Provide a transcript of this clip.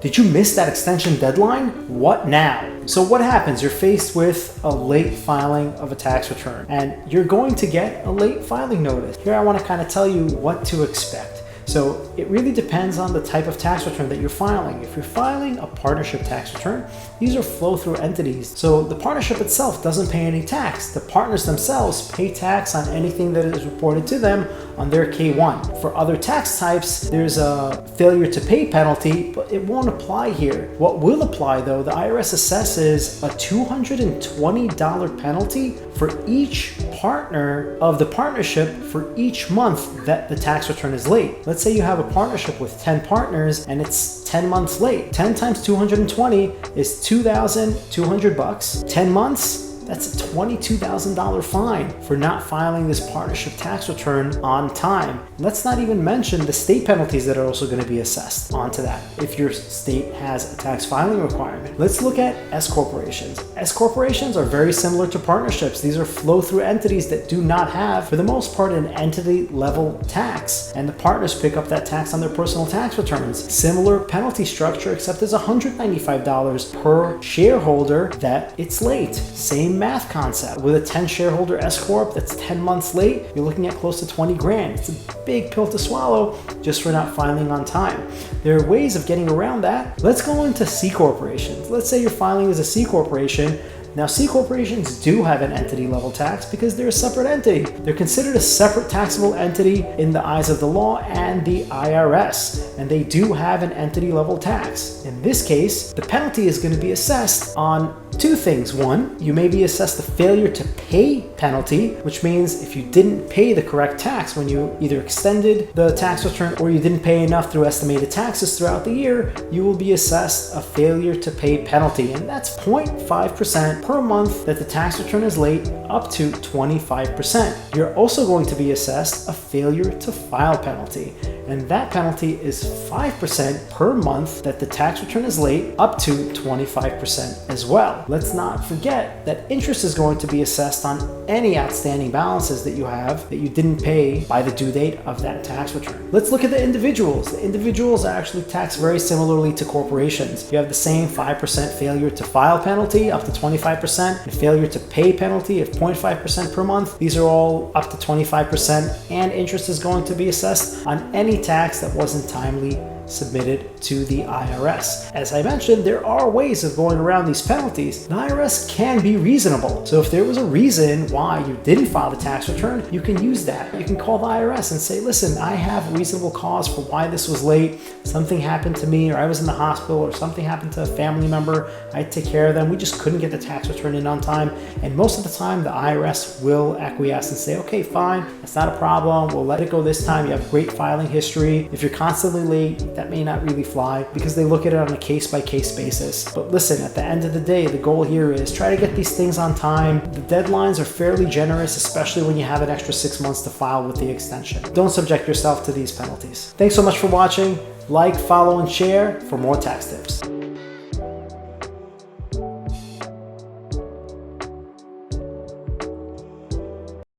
Did you miss that extension deadline? What now? So what happens? You're faced with a late filing of a tax return and you're going to get a late filing notice. Here I want to kind of tell you what to expect. So it really depends on the type of tax return that you're filing. If you're filing a partnership tax return, these are flow-through entities. So the partnership itself doesn't pay any tax. The partners themselves pay tax on anything that is reported to them on their K-1. For other tax types, there's a failure to pay penalty, but it won't apply here. What will apply though, the IRS assesses a $220 penalty for each partner of the partnership for each month that the tax return is late. Let's say you have a partnership with 10 partners and it's 10 months late. 10 times 220 is $2,200. 10 months, that's a $22,000 fine for not filing this partnership tax return on time. Let's not even mention the state penalties that are also going to be assessed onto that if your state has a tax filing requirement. Let's look at S corporations. S corporations are very similar to partnerships. These are flow-through entities that do not have, for the most part, an entity level tax, and the partners pick up that tax on their personal tax returns. Similar penalty structure, except there's $195 per shareholder that it's late. Same math concept. With a 10 shareholder S Corp that's 10 months late, you're looking at close to 20 grand. It's a big pill to swallow just for not filing on time. There are ways of getting around that. Let's go into C corporations. Let's say you're filing as a C corporation. Now, C corporations do have an entity level tax because they're a separate entity. They're considered a separate taxable entity in the eyes of the law and the IRS, and they do have an entity level tax. In this case, the penalty is going to be assessed on two things. One, you may be assessed a failure to pay penalty, which means if you didn't pay the correct tax when you either extended the tax return or you didn't pay enough through estimated taxes throughout the year, you will be assessed a failure to pay penalty, and that's 0.5% per month that the tax return is late, up to 25%. You're also going to be assessed a failure to file penalty, and that penalty is 5% per month that the tax return is late, up to 25% as well. Let's not forget that interest is going to be assessed on any outstanding balances that you have that you didn't pay by the due date of that tax return. Let's look at the individuals. The individuals are actually taxed very similarly to corporations. You have the same 5% failure to file penalty, up to 25%, and failure to pay penalty of 0.5% per month. These are all up to 25%, and interest is going to be assessed on any tax that wasn't timely submitted to the IRS. As I mentioned, there are ways of going around these penalties. The IRS can be reasonable. So if there was a reason why you didn't file the tax return, you can use that. You can call the IRS and say, listen, I have a reasonable cause for why this was late. Something happened to me, or I was in the hospital, or something happened to a family member. I had to take care of them. We just couldn't get the tax return in on time. And most of the time, the IRS will acquiesce and say, okay, fine, that's not a problem. We'll let it go this time. You have great filing history. If you're constantly late, that may not really fly because they look at it on a case-by-case basis. But listen, at the end of the day, the goal here is try to get these things on time. The deadlines are fairly generous, especially when you have an extra 6 months to file with the extension. Don't subject yourself to these penalties. Thanks so much for watching. Like, follow, and share for more tax tips.